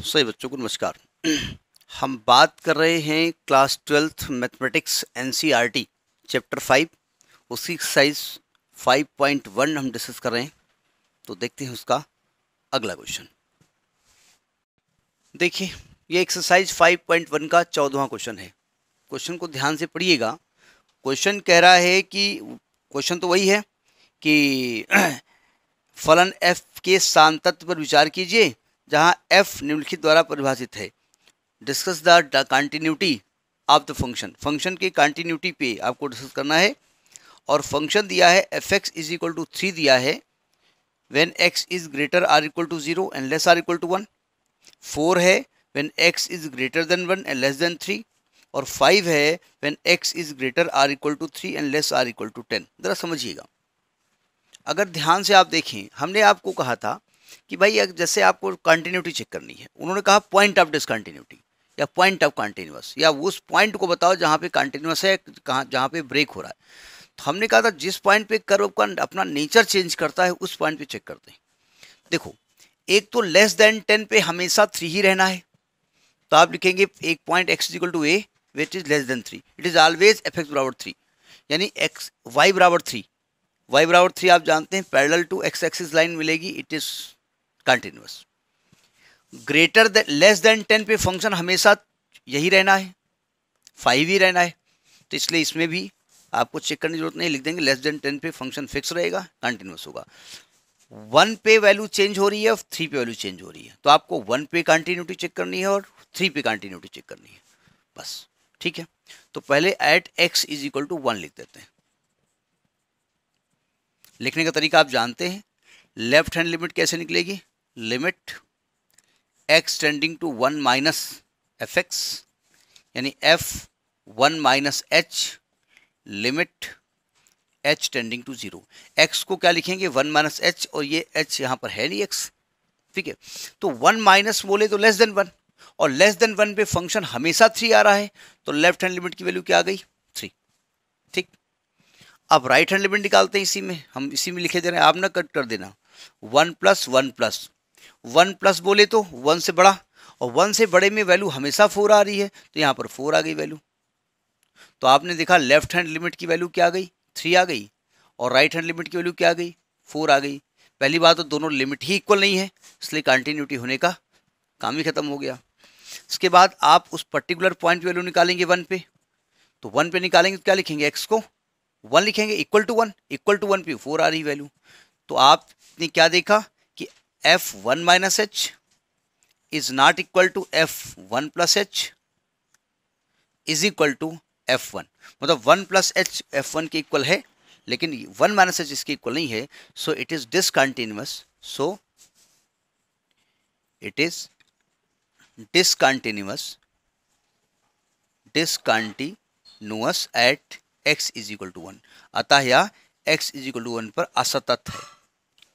सही बच्चों को नमस्कार। हम बात कर रहे हैं class 12th mathematics NCERT chapter 5 उसी एक्सरसाइज 5.1 हम डिस्कस कर रहे हैं। तो देखते हैं उसका अगला क्वेश्चन। देखिए ये एक्सरसाइज 5.1 का 14वां क्वेश्चन है। क्वेश्चन को ध्यान से पढ़िएगा। क्वेश्चन कह रहा है कि क्वेश्चन तो वही है कि फलन f के सांतत्व पर विचार कीजिए जहां f निम्नलिखित द्वारा परिभाषित है। Discuss the continuity of the function. Function की कंटिन्यूटी पे आपको डिस्कस करना है। और फंक्शन दिया है f(x) = 3 दिया है when x is greater or equal to 0 and less or equal to 1। 4 है when x is greater than 1 and less than 3। और 5 है when x is greater or equal to 3 and less or equal to 10। जरा समझिएगा। अगर ध्यान से आप देखें, हमने आपको कहा था कि भाई जैसे आपको कंटिन्यूटी चेक करनी है, उन्होंने कहा पॉइंट ऑफ डिसकंटिन्यूटी या पॉइंट ऑफ कंटिन्यूअस, या उस पॉइंट को बताओ जहाँ पे कंटिन्यूअस है, कहाँ जहाँ पे ब्रेक हो रहा है। तो हमने कहा था जिस पॉइंट पे कर्व का अपना नेचर चेंज करता है उस पॉइंट पे चेक करते हैं। देखो, एक तो लेस देन 10 पे हमेशा 3 ही रहना है, तो आप लिखेंगे एक point x = a which is less than 3, it is always f(x) = 3, यानी x y = 3। y = 3 आप जानते हैं parallel to x axis line मिलेगी, it is continuous. Greater than less than 10 पे फंक्शन हमेशा यही रहना है, 5 ही रहना है, तो इसलिए इसमें भी आपको चेक करने की जरूरत नहीं, लिख देंगे लेस देन 10 पे फंक्शन फिक्स रहेगा, कंटिन्यूअस होगा। 1 पे वैल्यू चेंज हो रही है और 3 पे वैल्यू चेंज हो रही है, तो आपको 1 पे कंटिन्यूटी चेक करनी है और 3 पे कंटिन्यूटी चेक करनी है, बस। ठीक है, तो पहले एट x = 1 लिख देते हैं। लिखने का तरीका आप जानते हैं, लेफ्ट हैंड लिमिट कैसे निकलेगी, limit x tending to 1 minus f(x) यानी f(1 - h) limit h tending to 0। x को क्या लिखेंगे 1 - h, और ये h यहाँ पर है नहीं x, ठीक है। तो 1 माइनस बोले तो लेस देन 1, और लेस देन 1 पे फंक्शन हमेशा 3 आ रहा है, तो लेफ्ट हैंड लिमिट की वैल्यू क्या आ गई 3। ठीक, अब राइट हैंड लिमिट निकालते हैं, इसी में हम इसी में लिखे दे रहे हैं, आप ना कट कर देना। 1 + 1 + 1 प्लस बोले तो 1 से बड़ा, और 1 से बड़े में वैल्यू हमेशा 4 आ रही है, तो यहाँ पर 4 आ गई वैल्यू। तो आपने देखा लेफ्ट हैंड लिमिट की वैल्यू क्या आ गई 3 आ गई, और राइट हैंड लिमिट की वैल्यू क्या आ गई 4 आ गई। पहली बात तो दोनों लिमिट ही इक्वल नहीं है, इसलिए कंटिन्यूटी होने का काम ही खत्म हो गया। इसके बाद आप उस पर्टिकुलर पॉइंट वैल्यू निकालेंगे 1 पे, तो 1 पे निकालेंगे तो क्या लिखेंगे x को 1 लिखेंगे, इक्वल टू 1 पे 4 आ रही वैल्यू। तो आपने क्या देखा कि f(1 - h) is not equal to f(1 + h) is equal to f1। मतलब 1 + h f1 के इक्वल है, लेकिन 1 - h इसके इक्वल नहीं है, so it is discontinuous. So it is discontinuous at x = 1। अतः यह x = 1 पर असतत है,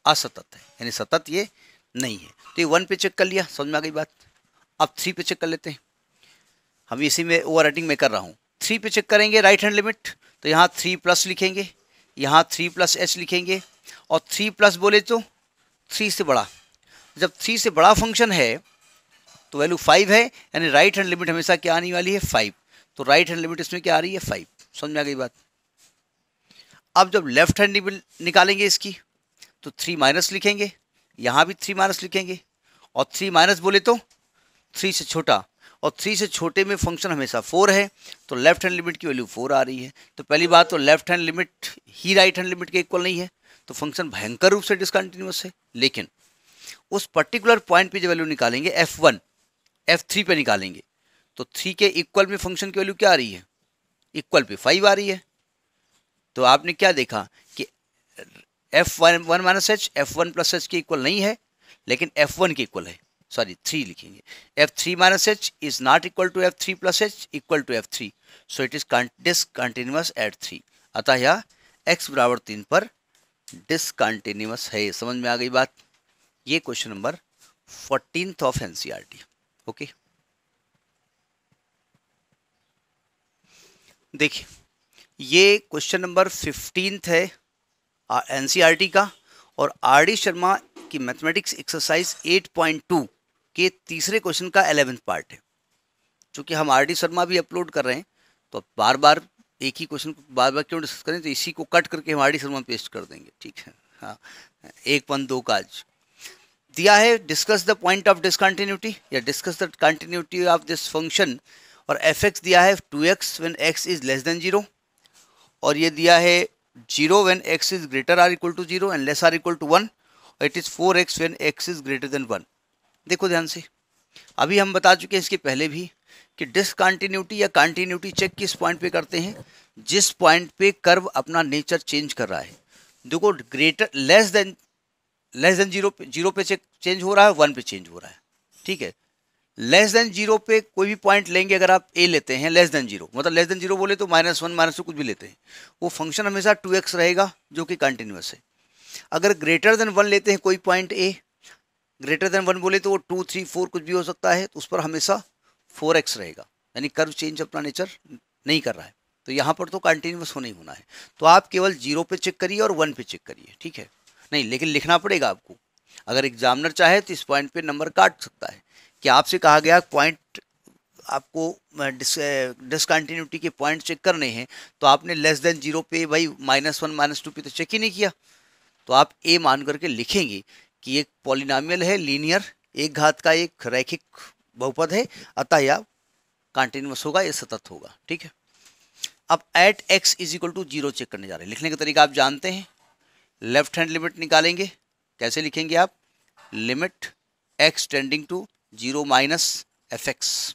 असतत है, यानी सतत ये नहीं है। तो ये 1 पे चेक कर लिया, समझ में आ गई बात। अब 3 पे चेक कर लेते हैं, हम इसी में ओवर राइटिंग में कर रहा हूँ। 3 पे चेक करेंगे राइट हैंड लिमिट, तो यहाँ 3+ लिखेंगे, यहाँ 3 + h लिखेंगे, और 3+ बोले तो 3 से बड़ा। जब 3 से बड़ा फंक्शन है तो वैल्यू 5 है, यानी राइट हैंड लिमिट हमेशा क्या आने वाली है 5। तो राइट हैंड लिमिट इसमें क्या आ रही है 5। समझ में आ गई बात। अब जब लेफ्ट हैंड लिमिट निकालेंगे इसकी, तो 3- लिखेंगे, यहाँ भी 3- लिखेंगे, और 3- बोले तो 3 से छोटा, और 3 से छोटे में फंक्शन हमेशा 4 है, तो लेफ्ट हैंड लिमिट की वैल्यू 4 आ रही है। तो पहली बात तो लेफ्ट हैंड लिमिट ही राइट हैंड लिमिट के इक्वल नहीं है, तो फंक्शन भयंकर रूप से डिसकंटिन्यूअस है। लेकिन उस पर्टिकुलर पॉइंट पे जो वैल्यू निकालेंगे f1 f3 पे निकालेंगे, तो 3 के इक्वल में फंक्शन की वैल्यू क्या आ रही है इक्वल पे 5 आ रही है। तो आपने क्या देखा कि f(1 - h) f(1 + h) के इक्वल नहीं है, लेकिन f1 के इक्वल है, सॉरी 3 लिखेंगे। f(3 - h) is not equal to f(3 + h) equal to f3, so it is discontinuous at 3। अतः यह x = 3 पर डिसकंटिन्यूअस है। समझ में आ गई बात। ये question number 14th of NCERT. Okay, देखिए ये क्वेश्चन नंबर 15th है एनसीईआरटी का, और आर डी शर्मा की मैथमेटिक्स एक्सरसाइज 8.2 के तीसरे क्वेश्चन का 11th पार्ट है। चूँकि हम RD शर्मा भी अपलोड कर रहे हैं तो बार बार एक ही क्वेश्चन को बार बार क्यों डिस्कस करें, तो इसी को कट करके हम RD शर्मा पेस्ट कर देंगे, ठीक है। हाँ, 1.2 का आज दिया है, discuss the point of discontinuity या discuss the continuity of this function, और fx दिया है 2x when x is less than 0, और ये दिया है 0 when x is greater or equal to 0 and less or equal to 1, और it is 4x when x is greater than 1। देखो ध्यान से, अभी हम बता चुके हैं इसके पहले भी कि डिसकंटिन्यूटी या कंटिन्यूटी चेक किस पॉइंट पे करते हैं, जिस पॉइंट पे कर्व अपना नेचर चेंज कर रहा है। देखो ग्रेटर लेस देन 0 पे चेंज हो रहा है, 1 पे चेंज हो रहा है, ठीक है। लेस देन 0 पे कोई भी पॉइंट लेंगे, अगर आप a लेते हैं लेस देन 0, मतलब लेस देन 0 बोले तो -1 -2 कुछ भी लेते हैं, वो फंक्शन हमेशा 2x रहेगा जो कि कंटिन्यूस है। अगर ग्रेटर देन 1 लेते हैं कोई पॉइंट a, ग्रेटर देन 1 बोले तो वो 2 3 4 कुछ भी हो सकता है, तो उस पर हमेशा 4x रहेगा, यानी कर्व चेंज अपना नेचर नहीं कर रहा है। तो यहाँ पर तो कंटिन्यूस होना ही होना है, तो आप केवल 0 पे चेक करिए और 1 पे चेक करिए, ठीक है। नहीं, लेकिन लिखना पड़ेगा आपको, अगर एग्जामिनर चाहे तो इस पॉइंट पे नंबर काट सकता है कि आपसे कहा गया पॉइंट आपको डिसकंटिन्यूटी के पॉइंट चेक करने हैं, तो आपने लेस देन 0 पे भाई -1 -2 पे तो चेक ही नहीं किया, तो आप a मान करके लिखेंगे कि एक पॉलिनोमियल है, लीनियर, एक घात का एक रैखिक बहुपद है, अतः यह कंटिन्यूस होगा, ये सतत होगा, ठीक है। अब at x is equal to 0 check करने जा रहे हैं। लिखने का तरीका आप जानते हैं, लेफ्ट हैंड लिमिट निकालेंगे। कैसे लिखेंगे आप, limit x tending to 0 minus fx,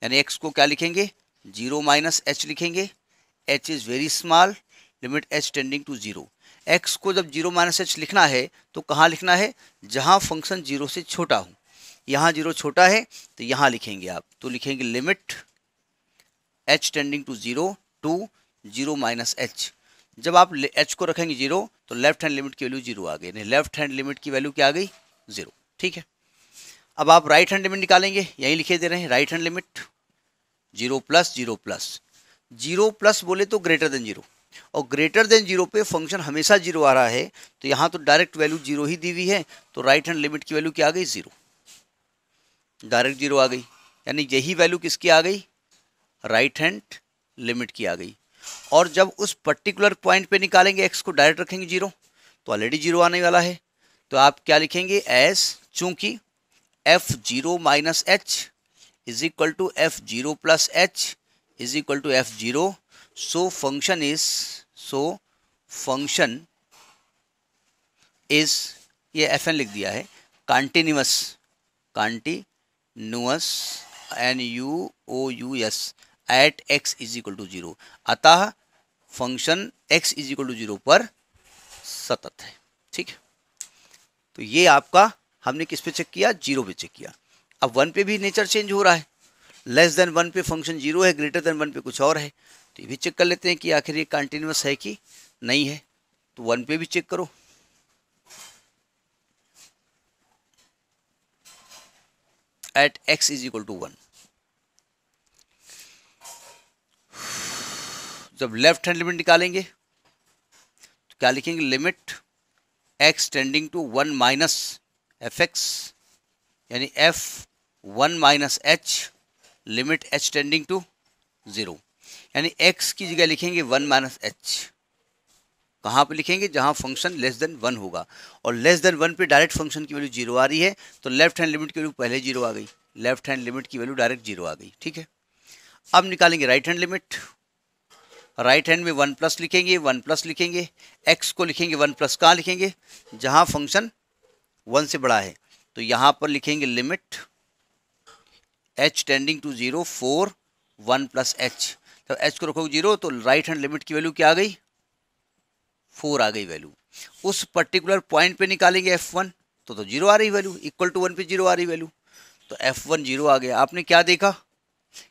यानी x को क्या लिखेंगे 0 माइनस h लिखेंगे, h is very small, limit h tending to 0। x को जब 0 माइनस h लिखना है तो कहाँ लिखना है, जहाँ फंक्शन 0 से छोटा हो। यहाँ 0 छोटा है तो यहाँ लिखेंगे आप, तो लिखेंगे limit h tending to 0 to 0 minus h। जब आप h को रखेंगे 0 तो लेफ्ट हैंड लिमिट की वैल्यू 0 आ गई, नहीं लेफ्ट हैंड लिमिट की वैल्यू क्या आ गई 0, ठीक है। अब आप राइट हैंड लिमिट निकालेंगे, यही लिखे दे रहे हैं, right hand limit 0 plus 0 plus 0 plus बोले तो ग्रेटर देन 0, और ग्रेटर देन 0 पे फंक्शन हमेशा 0 आ रहा है, तो यहाँ तो डायरेक्ट वैल्यू 0 ही दी हुई है, तो राइट हैंड लिमिट की वैल्यू क्या आ गई 0, डायरेक्ट 0 आ गई, यानी यही वैल्यू किसकी आ गई, राइट हैंड लिमिट की आ गई। और जब उस पर्टिकुलर पॉइंट पे निकालेंगे x को डायरेक्ट रखेंगे 0, तो ऑलरेडी 0 आने वाला है, तो आप क्या लिखेंगे एज, चूंकि f0 minus h is equal to f0 plus h is equal to f0, so function is ये fn लिख दिया है, continuous NUOUS at x is equal to 0, अतः function x is equal to 0 पर सतत है, ठीक है। तो ये आपका हमने किस पे चेक किया, 0 पे चेक किया। अब 1 पे भी नेचर चेंज हो रहा है, लेस देन 1 पे फंक्शन 0 है, ग्रेटर देन 1 पे कुछ और है, तो ये भी चेक कर लेते हैं कि आखिर ये कंटिन्यूअस है कि नहीं है, तो 1 पे भी चेक करो। At x is equal to 1, जब लेफ्ट हैंड लिमिट निकालेंगे तो क्या लिखेंगे, limit x tending to 1 minus fx, यानी f1 minus h, limit h tending to 0, यानी x की जगह लिखेंगे 1 माइनस h। कहाँ पे लिखेंगे, जहाँ फंक्शन लेस देन 1 होगा, और लेस देन 1 पे डायरेक्ट फंक्शन की वैल्यू 0 आ रही है, तो लेफ्ट हैंड लिमिट की वैल्यू पहले 0 आ गई, लेफ्ट हैंड लिमिट की वैल्यू डायरेक्ट 0 आ गई, ठीक है। अब निकालेंगे right hand limit, right hand में 1 प्लस लिखेंगे, 1 प्लस लिखेंगे, x को लिखेंगे 1 प्लस, कहाँ लिखेंगे, जहाँ फंक्शन 1 से बड़ा है, तो यहाँ पर लिखेंगे limit h tending to 0 4 1 plus h। तो h को रखोगे 0 तो राइट हैंड लिमिट की वैल्यू क्या आ गई, 4 आ गई वैल्यू। उस पर्टिकुलर पॉइंट पे निकालेंगे f1 तो 0 आ रही वैल्यू, इक्वल टू 1 पे 0 आ रही वैल्यू, तो f1 0 आ गया। आपने क्या देखा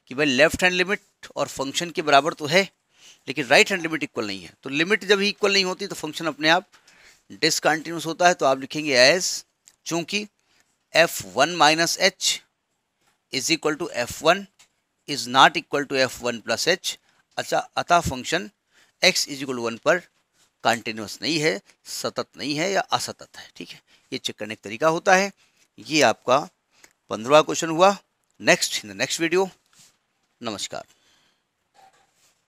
कि भाई लेफ्ट हैंड लिमिट और फंक्शन के बराबर तो है, लेकिन राइट हैंड लिमिट इक्वल नहीं है, तो लिमिट जब ही इक्वल नहीं होती तो फंक्शन अपने आप डिसकंटिन्यूस होता है। तो आप लिखेंगे एज, चूंकि f1 minus h is equal to f1 is not equal to f1 plus h, अच्छा अतः function x is equal to 1 पर कंटिन्यूस नहीं है, सतत नहीं है या असतत है, ठीक है। ये चेक करने का तरीका होता है। ये आपका 15वां क्वेश्चन हुआ next in the next video. नमस्कार।